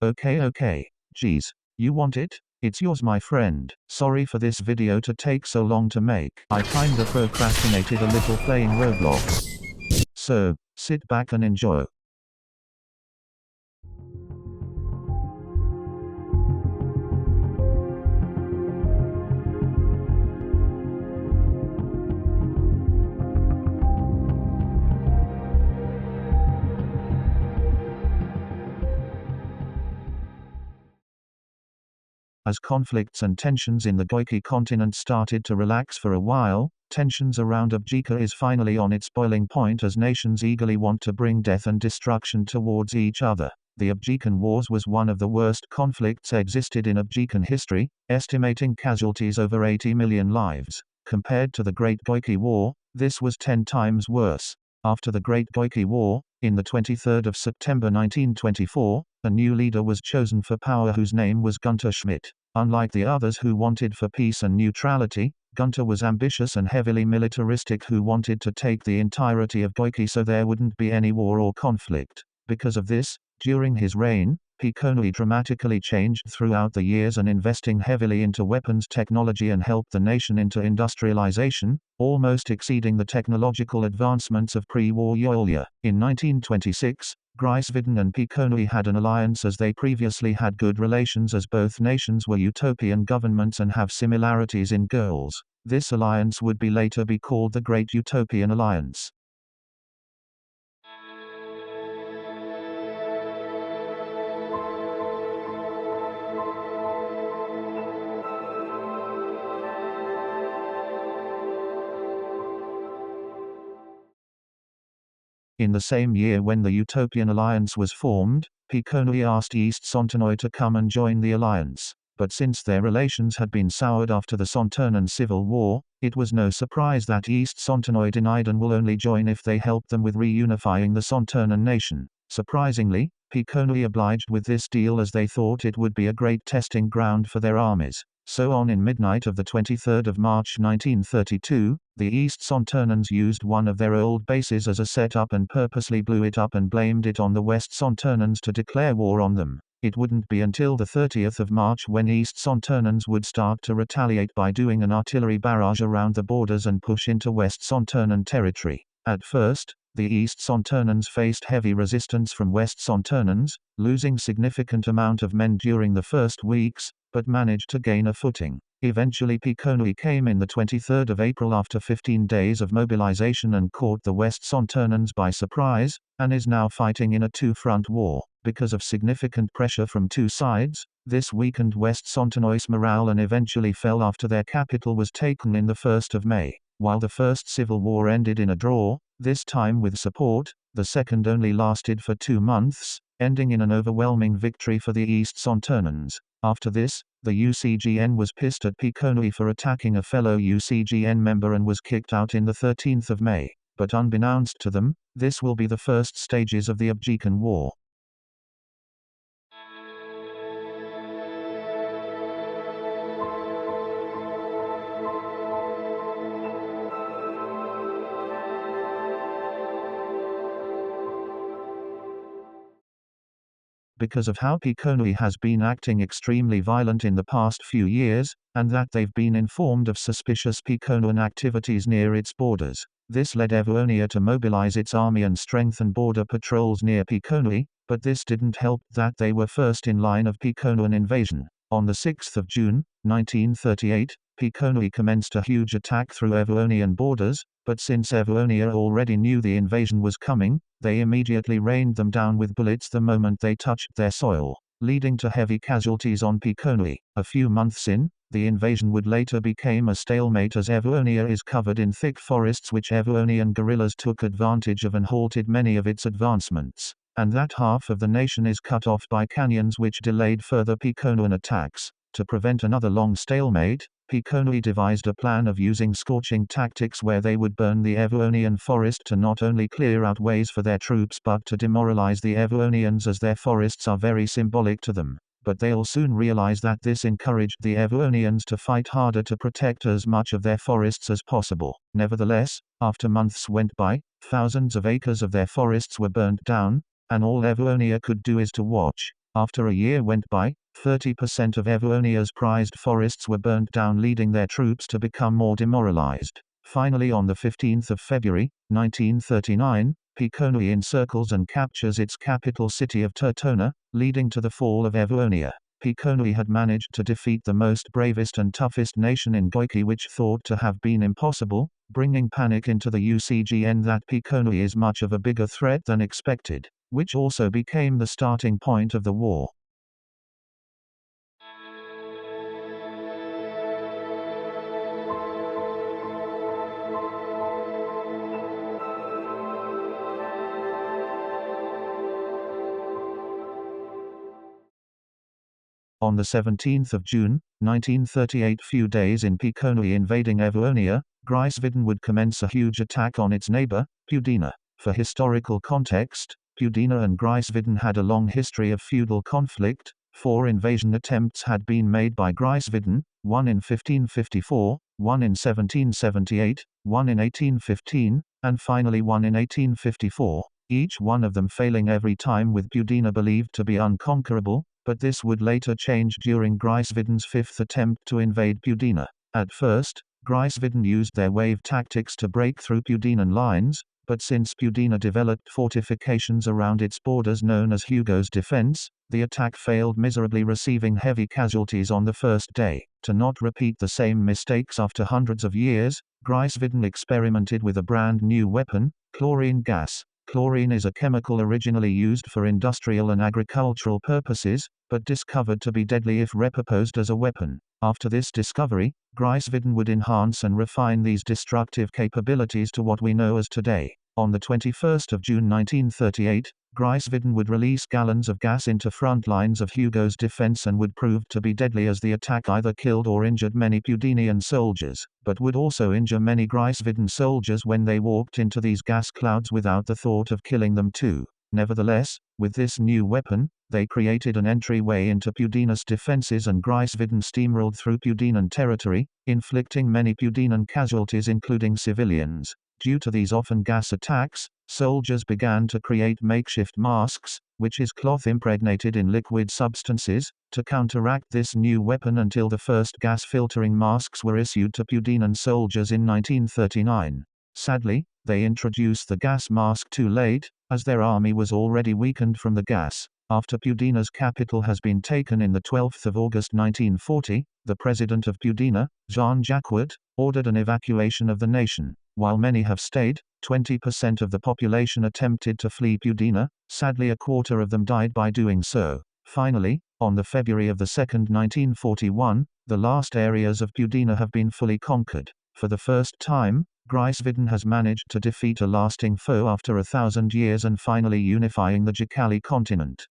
Okay. Geez. You want it? It's yours, my friend. Sorry for this video to take so long to make. I kinda procrastinated a little playing Roblox. So, sit back and enjoy. As conflicts and tensions in the Goiki continent started to relax for a while, tensions around Objeakan is finally on its boiling point as nations eagerly want to bring death and destruction towards each other. The Objeakan Wars was one of the worst conflicts existed in Objeakan history, estimating casualties over 80 million lives. Compared to the Great Goiki War, this was 10 times worse. After the Great Goiki War, in the 23rd of September 1924, a new leader was chosen for power whose name was Gunter Schmidt. Unlike the others who wanted for peace and neutrality, Gunter was ambitious and heavily militaristic who wanted to take the entirety of Goiki so there wouldn't be any war or conflict. Because of this, during his reign, Peaconeuan dramatically changed throughout the years and investing heavily into weapons technology and helped the nation into industrialization, almost exceeding the technological advancements of pre-war Yeonleri. In 1926, Grysviden and Peaconeuan had an alliance as they previously had good relations as both nations were utopian governments and have similarities in goals. This alliance would later be called the Great Utopian Alliance. In the same year when the Utopian Alliance was formed, Peaconeuan asked East Sonturnan to come and join the alliance. But since their relations had been soured after the Sonturnan Civil War, it was no surprise that East Sonturnan denied and will only join if they help them with reunifying the Sonturnan nation. Surprisingly, Peaconeuan obliged with this deal as they thought it would be a great testing ground for their armies. So on in midnight of the 23rd of March 1932, the East Sonturnans used one of their old bases as a setup and purposely blew it up and blamed it on the West Sonturnans to declare war on them. It wouldn't be until the 30th of March when East Sonturnans would start to retaliate by doing an artillery barrage around the borders and push into West Sonturnan territory. At first, the East Sonturnans faced heavy resistance from West Sonturnans, losing significant amount of men during the first weeks, but managed to gain a footing. Eventually Peaconeuan came in the 23rd of April after 15 days of mobilization and caught the West Sonturnans by surprise, and is now fighting in a two-front war. Because of significant pressure from two sides, this weakened West Sonturnans' morale and eventually fell after their capital was taken in the 1st of May. While the first civil war ended in a draw, this time with support, the second only lasted for 2 months, ending in an overwhelming victory for the East Sonturnans. After this, the UCGN was pissed at Peaconeuan for attacking a fellow UCGN member and was kicked out in the 13th of May. But unbeknownst to them, this will be the first stages of the Objeakan War. Because of how Peaconeuan has been acting extremely violent in the past few years, and that they've been informed of suspicious Peaconeuan activities near its borders. This led Eveuonia to mobilize its army and strengthen border patrols near Peaconeuan, but this didn't help that they were first in line of Peaconeuan invasion. On the 6th of June, 1938, Peaconeuan commenced a huge attack through Eveuonian borders, but since Eveuonia already knew the invasion was coming, they immediately rained them down with bullets the moment they touched their soil, leading to heavy casualties on Peaconeuan. A few months in, the invasion would later become a stalemate as Eveuonia is covered in thick forests which Eveuonian guerrillas took advantage of and halted many of its advancements. And that half of the nation is cut off by canyons which delayed further Peaconeuan attacks. To prevent another long stalemate, Peaconeuan devised a plan of using scorching tactics where they would burn the Eveuonian forest to not only clear out ways for their troops but to demoralize the Eveuonians as their forests are very symbolic to them. But they'll soon realize that this encouraged the Eveuonians to fight harder to protect as much of their forests as possible. Nevertheless, after months went by, thousands of acres of their forests were burned down, and all Eveuonia could do is to watch. After a year went by, 30% of Eveuonia's prized forests were burnt down, leading their troops to become more demoralized. Finally, on the 15th of February, 1939, Peaconui encircles and captures its capital city of Tortona, leading to the fall of Eveuonia. Peaconui had managed to defeat the most bravest and toughest nation in Goiki, which thought to have been impossible, bringing panic into the UCGN that Peaconui is much of a bigger threat than expected, which also became the starting point of the war. On the 17th of June, 1938, few days in Peaconui invading Eveuonia, Grysviden would commence a huge attack on its neighbor, Pudiena. For historical context, Pudiena and Grysviden had a long history of feudal conflict. 4 invasion attempts had been made by Grysviden, one in 1554, one in 1778, one in 1815, and finally one in 1854, each one of them failing every time, with Pudiena believed to be unconquerable, but this would later change during Grysviden's 5th attempt to invade Pudiena. At first, Grysviden used their wave tactics to break through Pudienan lines, but since Pudiena developed fortifications around its borders known as Hugo's Defense, the attack failed miserably, receiving heavy casualties on the first day. To not repeat the same mistakes after hundreds of years, Grysviden experimented with a brand new weapon, chlorine gas. Chlorine is a chemical originally used for industrial and agricultural purposes, but discovered to be deadly if repurposed as a weapon. After this discovery, Grysviden would enhance and refine these destructive capabilities to what we know as today. On the 21st of June 1938, Grysviden would release gallons of gas into front lines of Hugo's defense and would prove to be deadly, as the attack either killed or injured many Pudenian soldiers, but would also injure many Grysviden soldiers when they walked into these gas clouds without the thought of killing them too. Nevertheless, with this new weapon, they created an entryway into Pudiena's defenses, and Grysviden steamrolled through Pudienan territory, inflicting many Pudienan casualties including civilians. Due to these often gas attacks, soldiers began to create makeshift masks, which is cloth impregnated in liquid substances, to counteract this new weapon, until the first gas filtering masks were issued to Pudienan soldiers in 1939. Sadly, they introduced the gas mask too late, as their army was already weakened from the gas. After Pudiena's capital has been taken in the 12th of August 1940, the president of Pudiena, Jean-Jacques, ordered an evacuation of the nation. While many have stayed, 20% of the population attempted to flee Pudiena. Sadly, a quarter of them died by doing so. Finally, on the February of the 2nd, 1941, the last areas of Pudiena have been fully conquered. For the first time, Grysviden has managed to defeat a lasting foe after 1,000 years and finally unifying the Jikali continent.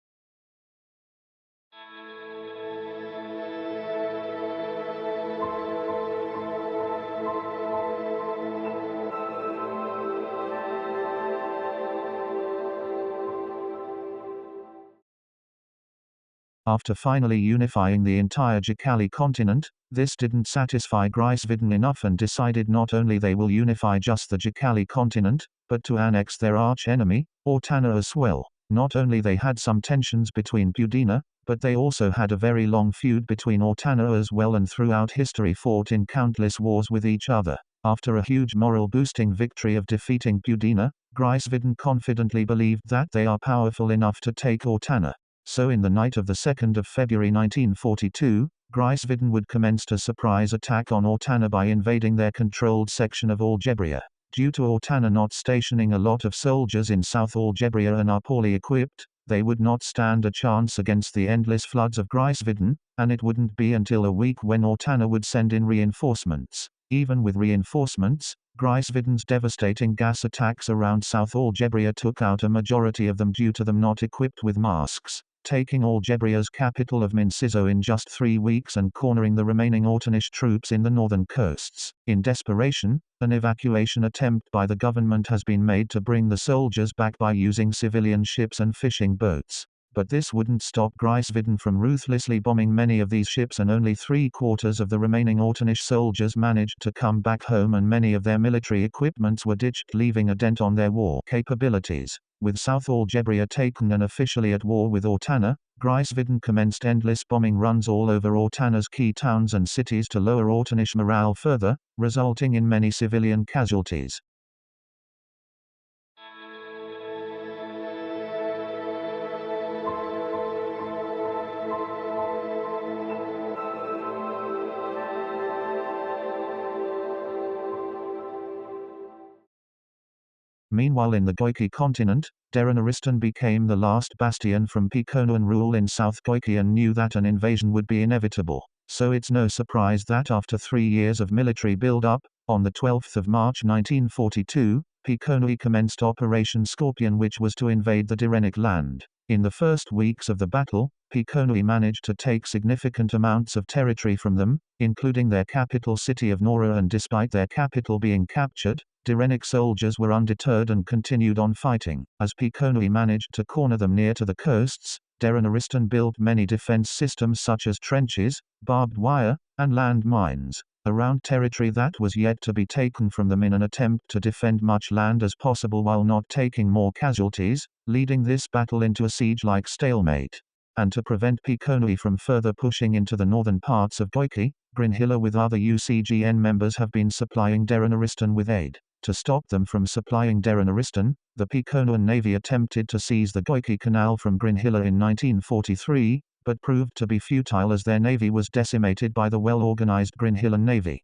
After finally unifying the entire Jikali continent, this didn't satisfy Grysviden enough, and decided not only they will unify just the Jikali continent, but to annex their arch-enemy, Ortana, as well. Not only they had some tensions between Pudiena, but they also had a very long feud between Ortana as well, and throughout history fought in countless wars with each other. After a huge moral-boosting victory of defeating Pudiena, Grysviden confidently believed that they are powerful enough to take Ortana. So in the night of the 2nd of February 1942, Grysviden would commence a surprise attack on Ortana by invading their controlled section of Algebria. Due to Ortana not stationing a lot of soldiers in South Algebria and are poorly equipped, they would not stand a chance against the endless floods of Grysviden, and it wouldn't be until a week when Ortana would send in reinforcements. Even with reinforcements, Grysviden's devastating gas attacks around South Algebria took out a majority of them due to them not equipped with masks, taking Algebria's capital of Minciso in just 3 weeks and cornering the remaining Ortanish troops in the northern coasts. In desperation, an evacuation attempt by the government has been made to bring the soldiers back by using civilian ships and fishing boats. But this wouldn't stop Grysviden from ruthlessly bombing many of these ships, and only 3/4 of the remaining Ortonish soldiers managed to come back home, and many of their military equipments were ditched, leaving a dent on their war capabilities. With South Algebria taken and officially at war with Ortana, Grysviden commenced endless bombing runs all over Ortana's key towns and cities to lower Ortonish morale further, resulting in many civilian casualties. Meanwhile, in the Goiki continent, Derenaristan became the last bastion from Peaconeuan rule in South Goiki and knew that an invasion would be inevitable. So it's no surprise that after 3 years of military build-up, on the 12th of March 1942, Peaconeui commenced Operation Scorpion, which was to invade the Direnic land. In the first weeks of the battle, Peaconeui managed to take significant amounts of territory from them, including their capital city of Nora, and despite their capital being captured, Direnic soldiers were undeterred and continued on fighting. As Peaconeui managed to corner them near to the coasts, Derenaristan built many defense systems such as trenches, barbed wire, and land mines around territory that was yet to be taken from them, in an attempt to defend much land as possible while not taking more casualties, leading this battle into a siege-like stalemate. And to prevent Peaconeui from further pushing into the northern parts of Goiki, Brynhila with other UCGN members have been supplying Derenaristan with aid. To stop them from supplying Derenaristan, the Peaconeuan Navy attempted to seize the Goiki Canal from Brynhila in 1943, but proved to be futile as their navy was decimated by the well-organized Brynhilan Navy.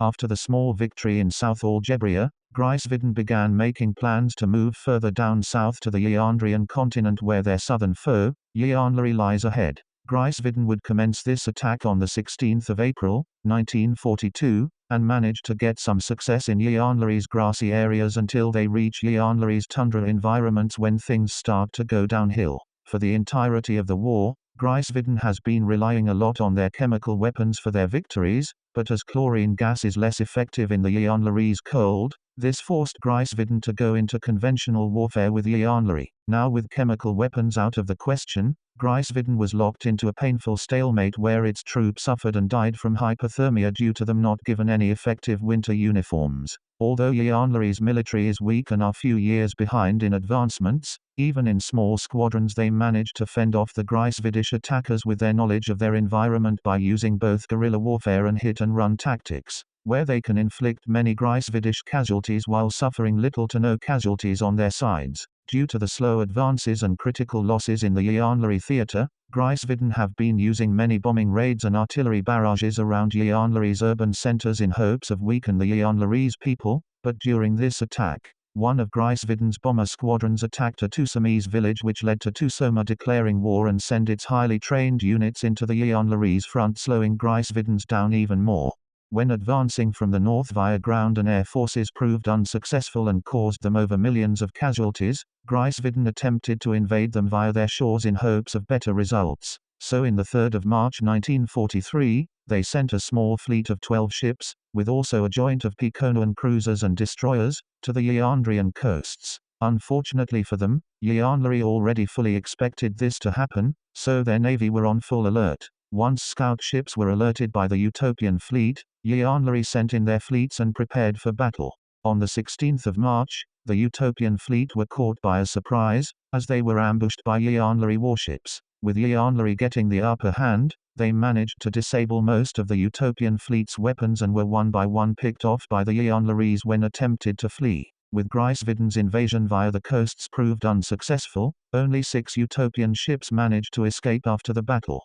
After the small victory in South Algebria, Grysviden began making plans to move further down south to the Yeonerian continent, where their southern foe, Yeonleri, lies ahead. Grysviden would commence this attack on the 16th of April, 1942, and manage to get some success in Yeonleri's grassy areas until they reach Yeonleri's tundra environments, when things start to go downhill. For the entirety of the war, Grysviden has been relying a lot on their chemical weapons for their victories, but as chlorine gas is less effective in the Yeonleri's cold, this forced Grysviden to go into conventional warfare with Yeonleri. Now with chemical weapons out of the question, Grysviden was locked into a painful stalemate where its troops suffered and died from hypothermia due to them not given any effective winter uniforms. Although Yeonleri's military is weak and are few years behind in advancements, even in small squadrons they manage to fend off the Grysvidish attackers with their knowledge of their environment by using both guerrilla warfare and hit-and-run tactics, where they can inflict many Grysvidish casualties while suffering little to no casualties on their sides. Due to the slow advances and critical losses in the Yeonleri Theatre, Grysviden have been using many bombing raids and artillery barrages around Yeonleri's urban centers in hopes of weaken the Yeonleri's people, but during this attack, one of Grysviden's bomber squadrons attacked a Tusamese village, which led to Tusoma declaring war and send its highly trained units into the Yeonleri's front, slowing Grysviden's down even more. When advancing from the north via ground and air forces proved unsuccessful and caused them over millions of casualties, Grysviden attempted to invade them via their shores in hopes of better results. So in the 3rd of March 1943, they sent a small fleet of 12 ships, with also a joint of Peaconeuan cruisers and destroyers, to the Yeonerian coasts. Unfortunately for them, Yeonleri already fully expected this to happen, so their navy were on full alert. Once scout ships were alerted by the Utopian fleet, Yeonleri sent in their fleets and prepared for battle. On the 16th of March, the Utopian fleet were caught by a surprise, as they were ambushed by Yeonleri warships. With Yeonleri getting the upper hand, they managed to disable most of the Utopian fleet's weapons and were one by one picked off by the Yeonleris when attempted to flee. With Grysviden's invasion via the coasts proved unsuccessful, only 6 Utopian ships managed to escape after the battle.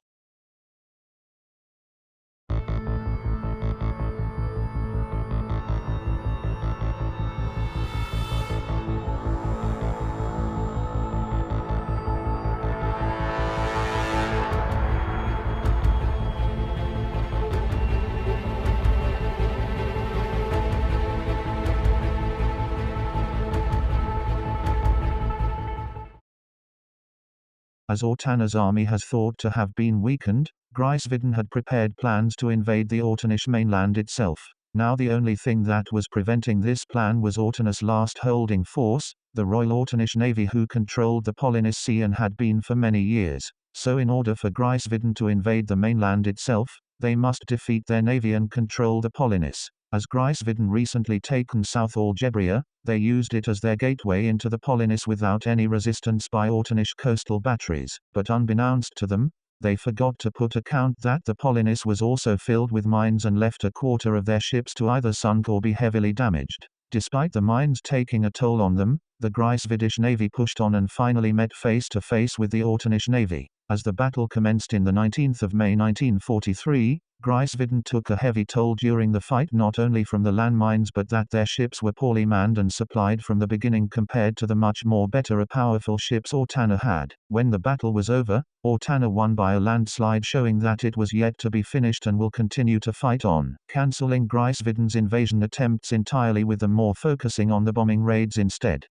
As As Ortana's army has thought to have been weakened, Grysviden had prepared plans to invade the Ortanish mainland itself. Now the only thing that was preventing this plan was Ortana's last holding force, the Royal Ortanish Navy, who controlled the Pollinis Sea and had been for many years. So in order for Grysviden to invade the mainland itself, they must defeat their navy and control the Pollinis. As Grysviden recently taken South Algebria, they used it as their gateway into the Pollinis without any resistance by Ortanish coastal batteries. But unbeknownst to them, they forgot to put account that the Pollinis was also filled with mines and left a quarter of their ships to either sunk or be heavily damaged. Despite the mines taking a toll on them, the Grysvidish navy pushed on and finally met face to face with the Ortanish navy. As the battle commenced in the 19th of May 1943, Grysviden took a heavy toll during the fight, not only from the landmines but that their ships were poorly manned and supplied from the beginning compared to the much more better and powerful ships Ortana had. When the battle was over, Ortana won by a landslide, showing that it was yet to be finished and will continue to fight on, cancelling Grysviden's invasion attempts entirely, with them more focusing on the bombing raids instead.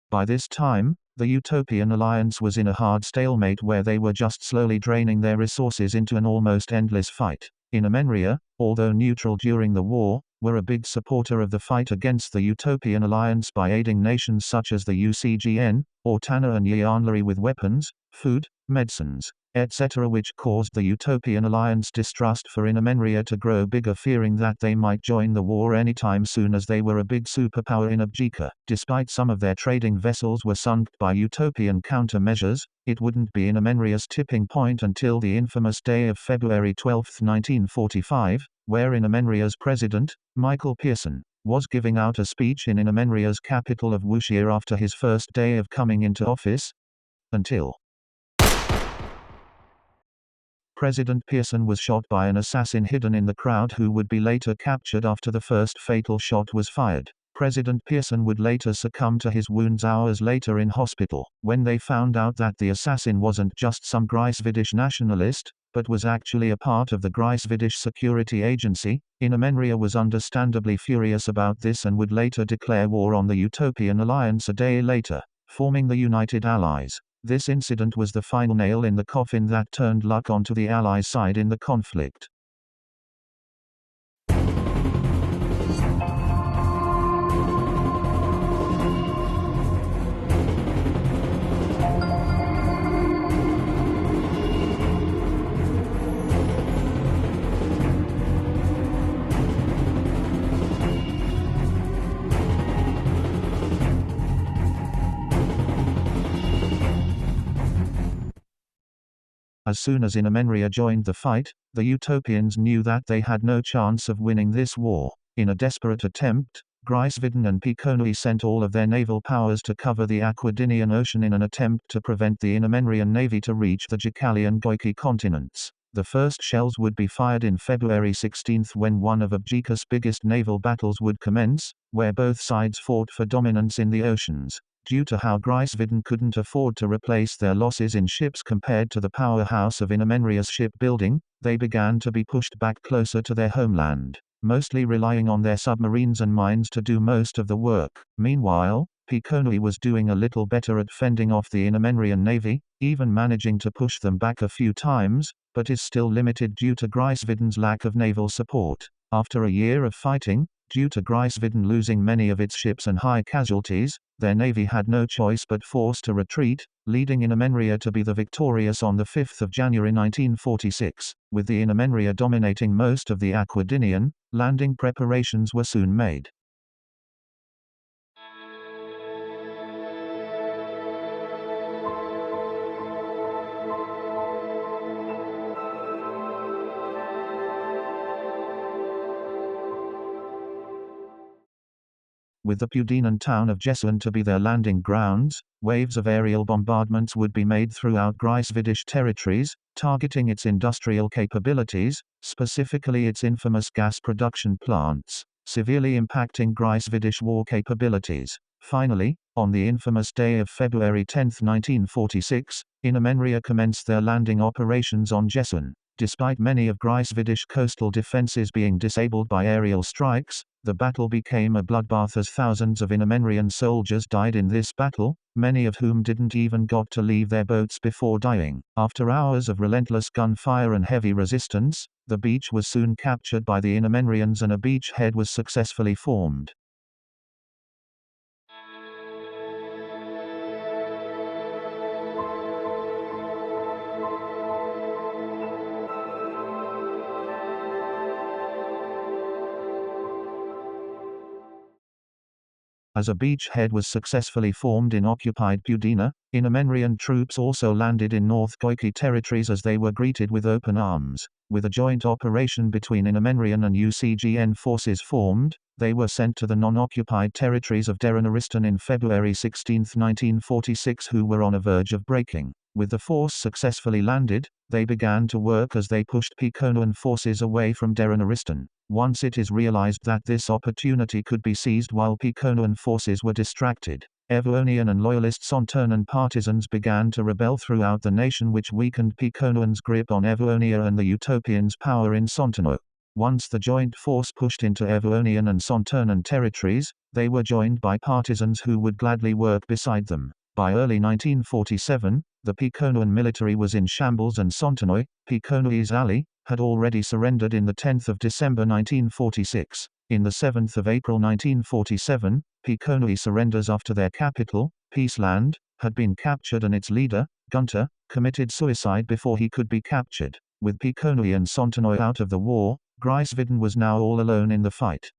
By this time, the Utopian alliance was in a hard stalemate where they were just slowly draining their resources into an almost endless fight. Inamenria, although neutral during the war, were a big supporter of the fight against the Utopian alliance by aiding nations such as the UCGN, Ortana and Yeonleri with weapons, food, medicines, etc., which caused the Utopian alliance distrust for Inamenria to grow bigger, fearing that they might join the war anytime soon, as they were a big superpower in Objeakan. Despite some of their trading vessels were sunk by Utopian countermeasures, it wouldn't be Inamenria's tipping point until the infamous day of February 12, 1945, where Inamenria's president, Michael Pearson, was giving out a speech in Inamenria's capital of Wooshire after his first day of coming into office. Until President Pearson was shot by an assassin hidden in the crowd, who would be later captured after the first fatal shot was fired. President Pearson would later succumb to his wounds hours later in hospital. When they found out that the assassin wasn't just some Grysvidish nationalist, but was actually a part of the Grysvidish security agency, Inamenria was understandably furious about this and would later declare war on the Utopian alliance a day later, forming the United Allies. This incident was the final nail in the coffin that turned luck onto the Allies' side in the conflict. As soon as Inamenria joined the fight, the Utopians knew that they had no chance of winning this war. In a desperate attempt, Grysviden and Peaconeuan sent all of their naval powers to cover the Aquadinian Ocean in an attempt to prevent the Inamenrian navy to reach the Deucalion and Goiki continents. The first shells would be fired in February 16 when one of Objeakan's biggest naval battles would commence, where both sides fought for dominance in the oceans. Due to how Grysviden couldn't afford to replace their losses in ships compared to the powerhouse of Inamenria's shipbuilding, they began to be pushed back closer to their homeland, mostly relying on their submarines and mines to do most of the work. Meanwhile, Peaconeuan was doing a little better at fending off the Inamenrian navy, even managing to push them back a few times, but is still limited due to Grysviden's lack of naval support. After a year of fighting, due to Grysviden losing many of its ships and high casualties, their navy had no choice but forced to retreat, leading Inamenria to be the victorious on 5 January 1946. With the Inamenria dominating most of the Aquadinian, landing preparations were soon made. With the Pudiena town of Jesuan to be their landing grounds, waves of aerial bombardments would be made throughout Grysvidish territories, targeting its industrial capabilities, specifically its infamous gas production plants, severely impacting Grysvidish war capabilities. Finally, on the infamous day of February 10, 1946, Invasionia commenced their landing operations on Jesuan. Despite many of Grysvidish coastal defenses being disabled by aerial strikes, the battle became a bloodbath as thousands of Invasion soldiers died in this battle, many of whom didn't even got to leave their boats before dying. After hours of relentless gunfire and heavy resistance, the beach was soon captured by the Invasians and a beachhead was successfully formed. As a beachhead was successfully formed in occupied Pudiena, Invasian troops also landed in North Goiki territories as they were greeted with open arms. With a joint operation between Invasian and UCGN forces formed, they were sent to the non-occupied territories of Derenaristan in February 16, 1946, who were on a verge of breaking. With the force successfully landed, they began to work as they pushed Peaconeuan forces away from Derenaristan. Once it is realized that this opportunity could be seized while Peaconeuan forces were distracted, Eveuonian and loyalist Sonturnan partisans began to rebel throughout the nation, which weakened Peaconeuan's grip on Eveuonia and the Utopians' power in Sonturnan. Once the joint force pushed into Eveuonian and Sonturnan territories, they were joined by partisans who would gladly work beside them. By early 1947, the Peaconeuan military was in shambles and Sonturnan, Peaconeuan's ally, had already surrendered in the 10th of December 1946. In the 7th of April 1947, Peaconeuan surrenders after their capital, Peaceland, had been captured and its leader, Gunter, committed suicide before he could be captured. With Peaconeuan and Sonturnan out of the war, Grysviden was now all alone in the fight.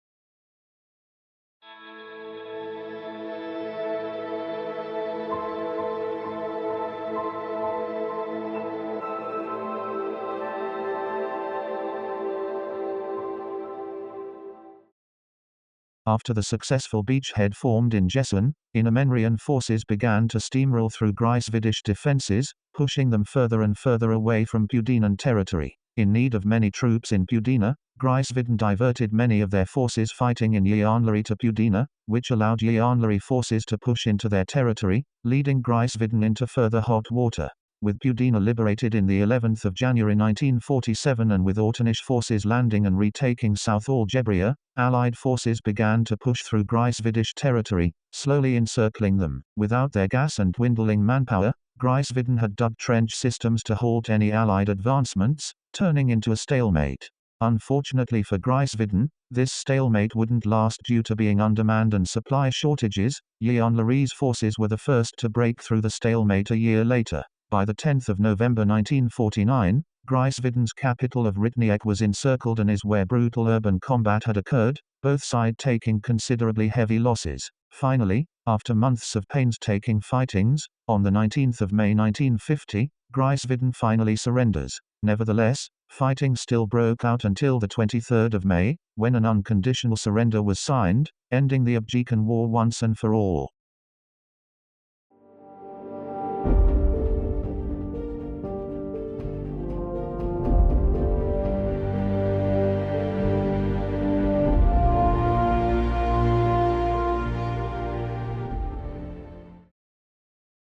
After the successful beachhead formed in Jesuan, Invasian forces began to steamroll through Grysvidish defenses, pushing them further and further away from Pudienan territory. In need of many troops in Pudiena, Grysviden diverted many of their forces fighting in Yeonleri to Pudiena, which allowed Yeonleri forces to push into their territory, leading Grysviden into further hot water. With Pudiena liberated in the 11th of January 1947 and with Ortonish forces landing and retaking South Algebria, Allied forces began to push through Grysvidish territory, slowly encircling them. Without their gas and dwindling manpower, Grysviden had dug trench systems to halt any Allied advancements, turning into a stalemate. Unfortunately for Grysviden, this stalemate wouldn't last due to being undermanned and supply shortages. Yeonleri's forces were the first to break through the stalemate a year later. By the 10th of November 1949, Grysviden's capital of Rytniec was encircled and is where brutal urban combat had occurred, both sides taking considerably heavy losses. Finally, after months of painstaking fightings, on the 19th of May 1950, Grysviden finally surrenders. Nevertheless, fighting still broke out until the 23rd of May, when an unconditional surrender was signed, ending the Objeakan War once and for all.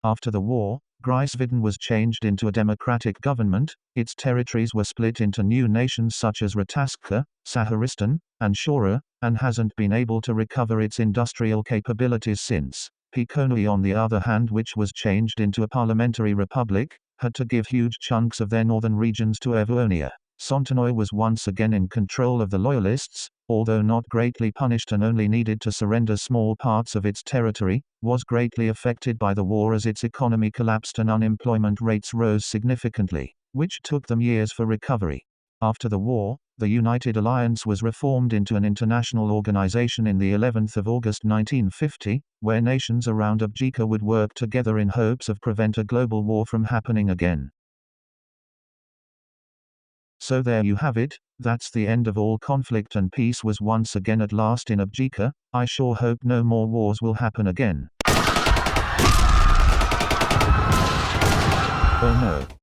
After the war, Grysviden was changed into a democratic government. Its territories were split into new nations such as Rataska, Saharistan, and Shora, and hasn't been able to recover its industrial capabilities since. Peaconeuan, on the other hand, which was changed into a parliamentary republic, had to give huge chunks of their northern regions to Eveuonia. Sonturnan was once again in control of the loyalists, although not greatly punished and only needed to surrender small parts of its territory, was greatly affected by the war as its economy collapsed and unemployment rates rose significantly, which took them years for recovery. After the war, the United Alliance was reformed into an international organization in the 11th of August 1950, where nations around Objeakan would work together in hopes of prevent a global war from happening again. So there you have it, that's the end of all conflict and peace was once again at last in Objeakan. I sure hope no more wars will happen again. Oh no.